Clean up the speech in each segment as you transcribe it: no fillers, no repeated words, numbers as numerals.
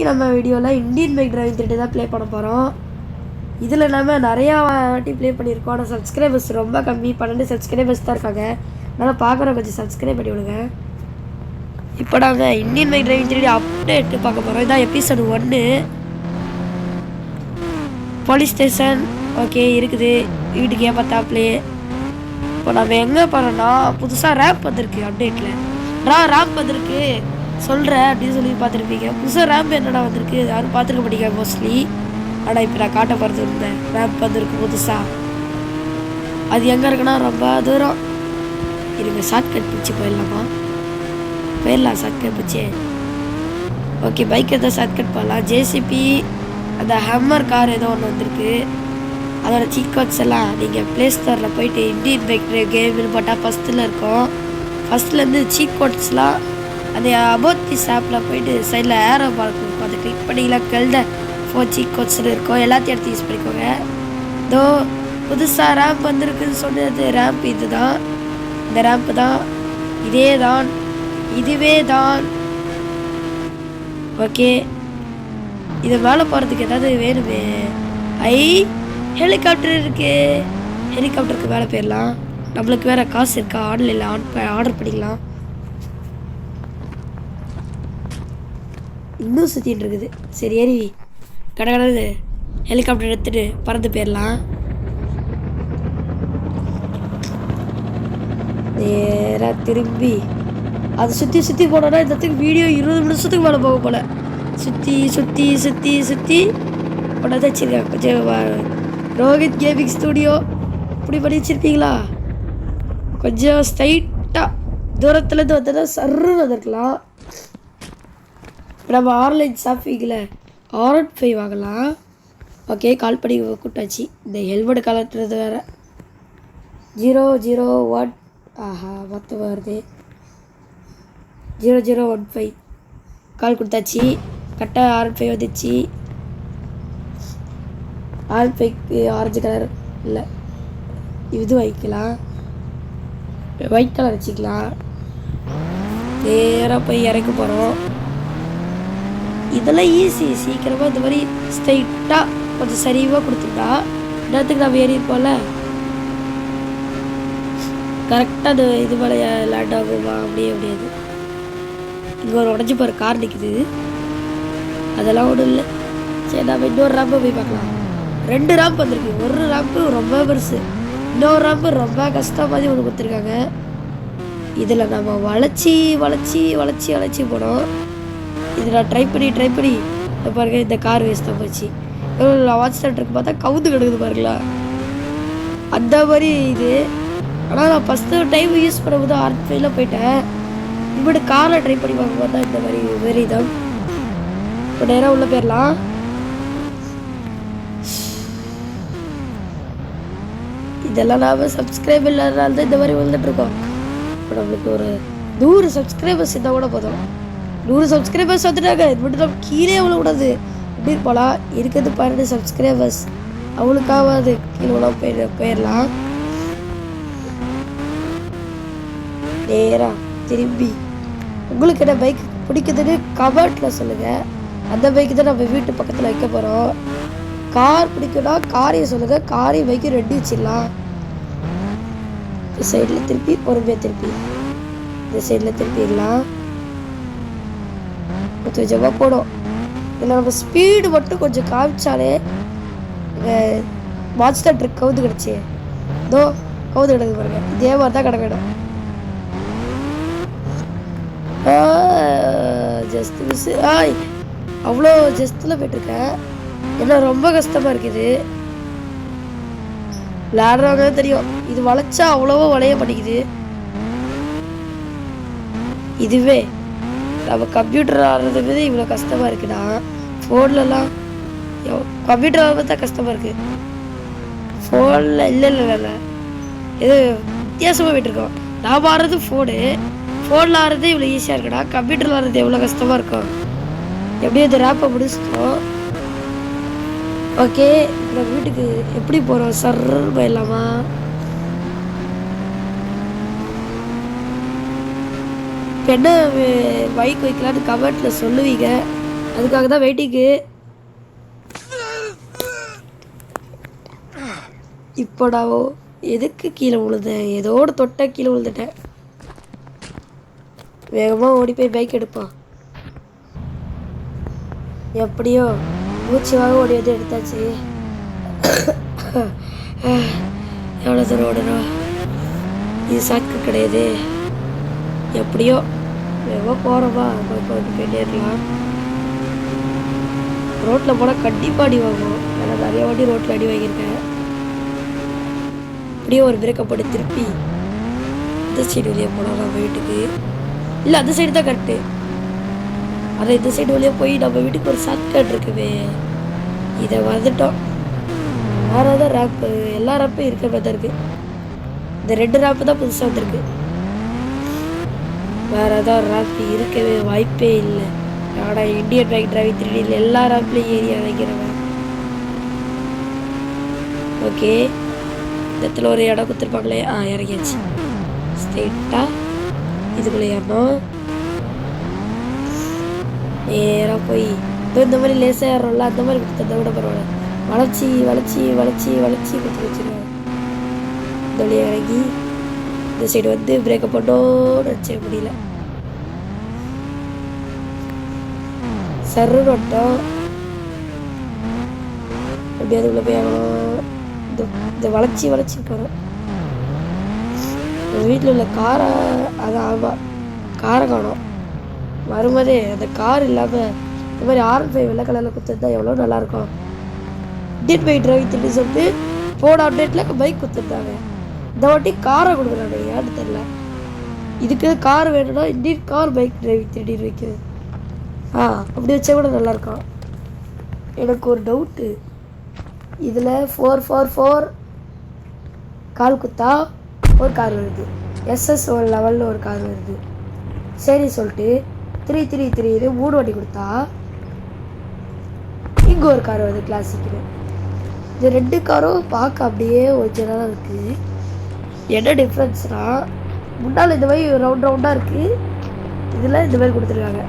நம்ம வீடியோவில் Indian bike driving 3 தான் ப்ளே பண்ண போகிறோம். இதில் நம்ம நிறையா வாட்டி ப்ளே பண்ணியிருக்கோம். ஆனால் சப்ஸ்கிரைபர்ஸ் ரொம்ப கம்மி, 12 சப்ஸ்கிரைபர்ஸ் தான் இருக்காங்க. அதனால் பார்க்குற கொஞ்சம் சப்ஸ்கிரைப் பண்ணி விடுங்க. இப்போ நாங்கள் இந்தியன் பைக் டிரைவிங் 3 அப்டேட் பார்க்க போகிறோம். இதான் எபிசோடு 1. போலீஸ் ஸ்டேஷன் ஓகே இருக்குது, வீட்டுக்கு பார்த்தாப்லே. இப்போ நம்ம எங்கே போகிறோன்னா, புதுசாக ரேம்ப் வந்திருக்கு அப்டேட்டில். ரேம்ப் வந்திருக்கு சொல்கிறேன் அப்படின்னு சொல்லி பார்த்துருப்பீங்க. புதுசாக ரேம்ப் என்னடா வந்திருக்கு யாரும் பார்த்துருக்க மாட்டீங்க மோஸ்ட்லி. ஆனால் இப்போ நான் காட்ட போகிறது இருந்தேன், ரேம்ப் வந்திருக்கு புதுசாக. அது எங்கே இருக்குன்னா ரொம்ப தூரம். இருங்க ஷார்ட்கட் பிடிச்சி போயிடலாமா? போயிடலாம் ஷார்ட்கட் பிடிச்சி. ஓகே, பைக் எதாவது ஷார்ட்கட் போகலாம். ஜேசிபி அந்த ஹம்மர் கார் ஏதோ ஒன்று வந்திருக்கு. அதோட சீட் கோட்ஸ் எல்லாம் நீங்கள் ப்ளே ஸ்டோரில் போயிட்டு இந்தியன் பைக் கேம்னு போட்டால் ஃபஸ்ட்டில் இருக்கும். ஃபஸ்ட்லேருந்து சீட் கோட்ஸ்லாம் அந்த அபவுட் திஸ் ஆப்பில் போயிட்டு சைடில் ஏரோ பார்க் இருக்கும், அதை கிளிக் பண்ணிக்கலாம். கெல்ட 4 சீட் கோட்ஸில் இருக்கும், எல்லாத்தையும் எடுத்து யூஸ் பண்ணிக்கோங்க. இதோ புதுசாக ரேம்ப் வந்திருக்குன்னு சொன்னது ரேம்ப் இது தான். இந்த ரேம்ப்பு தான், இதுவே தான். ஓகே, இது மேலே போகிறதுக்கு ஏதாவது வேணுமே. ஹெலிகாப்டர் இருக்கு, ஹெலிகாப்டருக்கு மேலே போயிடலாம். நம்மளுக்கு வேறு காசு இருக்கா? ஆன்லைனில் ஆர்டர் பண்ணிக்கலாம். இன்னும் சுற்றிட்டு இருக்குது. சரி ஏறி கடை ஹெலிகாப்டர் எடுத்துகிட்டு பறந்து போயிடலாம். நேராக திரும்பி அதை சுற்றி போனோன்னா இந்த வீடியோ 20 நிமிஷத்துக்கு மேலே போக போல். சுற்றி கொண்டாந்து வச்சுருக்கேன். கொஞ்சம் ரோஹித் கேமிங் ஸ்டூடியோ இப்படி பண்ணி வச்சுருப்பீங்களா? கொஞ்சம் ஸ்ட்ரைட்டாக தூரத்துலேருந்து வந்தோன்னா சர்ன்னு வந்துருக்கலாம். இப்போ நம்ம ஆன்லைன் ஷாப்பிங்கில் R15 வாங்கலாம். ஓகே, கால் பண்ணி கூட்டாச்சு. இந்த ஹெல்மெட் கலட்டுறது வேறு 001. ஆஹா, மொத்தம் வருது 0015. கால் கொடுத்தாச்சு. கரெக்டாக R15 வந்துச்சு. R15 ஆரஞ்சு கலர் இல்லை, இது வைக்கலாம், ஒயிட் கலர் வச்சுக்கலாம். நேராக போய் இறக்க போகிறோம். இதெல்லாம் ஈஸி, சீக்கிரமாக இந்த மாதிரி ஸ்ட்ரைட்டாக கொஞ்சம் சரிவாக கொடுத்துட்டா நேரத்துக்கு நம்ம ஏறிப்போம்ல. கரெக்டாக அந்த இது மேலே லேண்ட் ஆகுமா? அப்படியே முடியாது. இங்கே ஒரு உடஞ்சி போகிற கார் நிற்குது, அதெல்லாம் ஒன்றும் இல்லை. சரி, நம்ம இன்னொரு ரேம்பை போய் பார்க்கலாம். 2 ரேம்ப் வந்திருக்கு. ஒரு ரேம்ப்பு ரொம்ப பெருசு, இன்னொரு ரேம்ப்பு ரொம்ப கஷ்டம் மாதிரி ஒன்று கொடுத்துருக்காங்க. இதில் நம்ம வளைச்சி போனோம். இது நான் ட்ரை பண்ணி பாருங்க, இந்த கார் வேஸ்ட்டாக போச்சு. வாட்ச் சென்டருக்கு பார்த்தா கவுந்து கிடக்குது பாருங்களா, அந்த மாதிரி இது. ஆனால் நான் ஃபஸ்ட்டு டைம் யூஸ் பண்ணும்போது R5 போயிட்டேன். இப்படி காரில் ட்ரை பண்ணி பார்க்கும்போது தான் இந்த மாதிரி விபரீதம். இப்போ நேராக உள்ளே போயிடலாம். இதெல்லாம் நாம் சப்ஸ்கிரைப் இல்லாதனால தான் இந்த மாதிரி வந்துட்டுருக்கோம். இப்போ நம்மளுக்கு ஒரு 100 சப்ஸ்கிரைபர்ஸ் இருந்தால் கூட போதும். 100 சப்ஸ்கிரைபர்ஸ் வந்துட்டாங்க. இது மட்டும் நம்ம கீழே விழக்கூடாது. எப்படி போகலாம், இருக்கிறது 12 சப்ஸ்கிரைபர்ஸ், அவளுக்காக அது கீழே விழா போயிடலாம். நேராக திரும்பி உங்களுக்கு என்ன பைக் பிடிக்குதுன்னு கமெண்ட்டில் சொல்லுங்கள். அந்த பைக்கு தான் நம்ம வீட்டு பக்கத்தில் வைக்க போகிறோம். கார் பிடிக்குன்னா காரையும் சொல்லுங்கள், காரையும் பைக்கு 2 வச்சிடலாம். இந்த சைடில் திருப்பி பொறுமையாக திருப்பி இந்த சைடில் திருப்பிடலாம். கொஞ்சமாக போடும். இதில் நம்ம ஸ்பீடு மட்டும் கொஞ்சம் காமிச்சாலே மான்ஸ்டர் ட்ரிக் கவுந்து கிடச்சி. இதோ கவுந்து கிடக்கு பாருங்க, இதே மாதிரி தான் கிடக்கணும். Just miss. அவ்வளோ ஜஸ்ட்டில் போய்ட்டுருக்கேன். ஏன்னா ரொம்ப கஷ்டமாக இருக்குது. விளையாடுறவங்க தெரியும், இது வளைச்சா அவ்வளோவோ வளைய பண்ணிக்குது. இதுவே நம்ம கம்ப்யூட்டர் ஆடுறது இவ்வளோ கஷ்டமாக இருக்குன்னா, ஃபோன்லலாம் கம்ப்யூட்டர் ஆடுறது தான் கஷ்டமாக இருக்குது. ஃபோனில் இல்லை இது வித்தியாசமாக போய்ட்டுருக்கோம். நாம் ஆடுறது ஃபோனில் ஆடுறது இவ்வளோ ஈஸியாக இருக்குன்னா, கம்ப்யூட்டரில் ஆடுறது எவ்வளோ கஷ்டமாக இருக்கும். எப்படியும் இந்த ரேப்பை முடிச்சிட்டோம். ஓகே, நம்ம வீட்டுக்கு எப்படி போகிறோம்? சர்ன்னு போயிடலாமா? என்ன பைக் வைக்கலான்னு கமெண்ட்டில் சொல்லுவீங்க. அதுக்காக தான் வெயிட்டிங்கு. இப்போ நான் எதுக்கு கீழே விழுந்தேன்? ஏதோடு தொட்ட கீழே விழுந்துட்டேன். வேகமாக ஓடி போய் பைக் எடுப்பான். எப்படியோ மூச்சுவாக ஓடி வந்து எடுத்தாச்சு. எவ்வளோ தூரம் ஓடணும்? இது சாக்கு கிடையாது. எப்படியோ வேகமாக போகிறோமா வந்து போயிட்டே இருக்கலாம். ரோட்டில் போனால் கண்டிப்பாக அடி வாங்கும். ஏன்னா நிறைய வாட்டி ரோட்டில் அடி வாங்கியிருக்கேன். அப்படியே ஒரு பிரேக்கப் போட்டு திருப்பி இந்த சைடு வழியாக போனால் நம்ம வீட்டுக்கு. இல்லை அந்த சைடு தான் கரெக்டு. அதை இந்த சைடு வழியாக போய் நம்ம வீட்டுக்கு ஒரு ஷார்ட்கட் இருக்குவே. இதை வந்துட்டோம். வேறு ஏதாவது ரேப்பு, எல்லா ரேப்பும் இருக்கிற மாதிரி தான் இருக்குது. இந்த 2 ரேப்பு தான் புதுசாக வந்துருக்கு. வேறு ஏதாவது ரேப் இருக்கவே வாய்ப்பே இல்லை. ஆனால் இந்தியன் பைக் டிரைவிங் 3D எல்லா ரேப்லையும் ஏறி இறங்கிறவன். ஓகே, இந்த இடத்துல ஒரு இடம் கொடுத்துருப்பாங்களே. இறங்கியாச்சு. ஸ்ட்ரெயிட்டாக இதுக்குள்ளே ஏறணும். நேராக போய் இந்த மாதிரி லேசாக ஏறோம்ல, அந்த மாதிரி கொடுத்துருந்தா கூட பரவாயில்ல. வளைச்சி வளைச்சி வளைச்சி வளைச்சி கொடுத்து வச்சுருவாங்க. இந்த வழியாக இறங்கி இந்த சைடு வந்து பிரேக்கப் பண்ணோன்னு வச்ச முடியல. சர்ன்னு வட்டம் அப்படியே அதுக்குள்ளே போய் ஆகணும். இந்த வளைச்சி வளைச்சி போகிறோம். வீட்டில் உள்ள காரை அதான் ஆமாம் காரை காணும். வரும்போதே அந்த கார் இல்லாமல் இந்த மாதிரி R15 வெள்ளை கலரில் கொடுத்துருந்தா எவ்வளோ நல்லாயிருக்கும். இந்தியன் பைக் டிரைவிங் 3D சொல்லிட்டு போன அப்டேட்டில் பைக் கொடுத்துருந்தாங்க. இந்த வாட்டி காரை கொடுக்குறாங்க. ஏன்னு தெரில. இதுக்கு கார் வேணும்னா Indian car bike driving 3D வைக்குது. அப்படி வச்சா கூட நல்லாயிருக்கும். எனக்கு ஒரு டவுட்டு. இதில் 444 கால் குத்தா ஒரு கார் வருது. SS ஒரு லெவலில் ஒரு கார் வருது. சரி சொல்லிட்டு 333 இது 3 வாட்டி கொடுத்தா இங்கே ஒரு கார் வருது கிளாசிக்கு. இந்த 2 காரும் பார்க்க அப்படியே ஒரிஜினலாக இருக்குது. என்ன டிஃப்ரென்ஸ்னால் முன்னால் இந்த மாதிரி ரவுண்டாக இருக்குது. இதில் இந்த மாதிரி கொடுத்துருக்காங்க.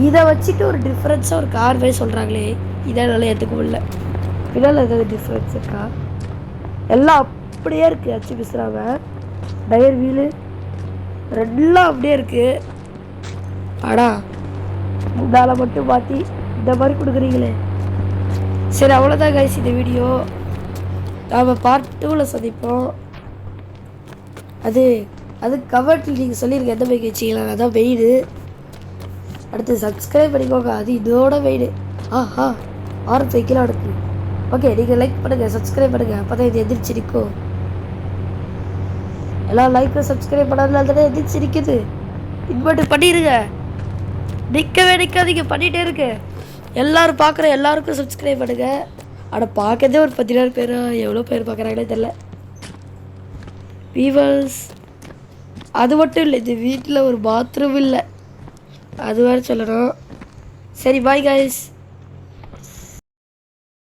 இதை வச்சுட்டு ஒரு டிஃப்ரென்ஸாக ஒரு கார் மாதிரி சொல்கிறாங்களே, இதை நல்லா ஏற்றுக்க முடியல. பின்னால் ஏதாவது டிஃப்ரென்ஸ் இருக்கா? எல்லாம் அப்படியே இருக்குது. அச்சு பிசுறாமல் டயர் வீலு ரெண்டெல்லாம் அப்படியே இருக்குது. ஆனால் முன்னால் மட்டும் மாற்றி இந்த மாதிரி கொடுக்குறீங்களே. சரி, அவ்வளோதான் கைஸ் இந்த வீடியோ. நாம் பார்ட் 2ல் சந்திப்போம். அது கமெண்ட்டில் நீங்கள் சொல்லியிருக்க எந்த பைக் வச்சிக்கலாம். அதான் வெயிடு. அடுத்து சப்ஸ்கிரைப் பண்ணிக்கோங்க. அது இதோட வெயிடு. R5 கிலோ அடுக்கு. ஓகே, நீங்கள் லைக் பண்ணுங்கள், சப்ஸ்கிரைப் பண்ணுங்கள். அப்போ தான் இது எதிர்த்து நிற்கும். எல்லாம் லைக்கு சப்ஸ்கிரைப் பண்ணாதனால தானே எதிர்த்து நிற்குது. இன்வெர்ட் பண்ணிடுங்க. நிற்கவே நிற்காதீங்க, பண்ணிகிட்டே இருக்கு. எல்லோரும் பார்க்குற எல்லாருக்கும் சப்ஸ்கிரைப் பண்ணுங்க. ஆனால் பார்க்கறதே ஒரு 10,000 பேர். எவ்வளோ பேர் பார்க்குறாங்களே தெரில. வீவர்ஸ் அது மட்டும் இல்லை, இந்த வீட்டில் ஒரு பாத்ரூம் இல்லை. அது வேறு சொல்லணும். சரி, பாய் கைஸ்.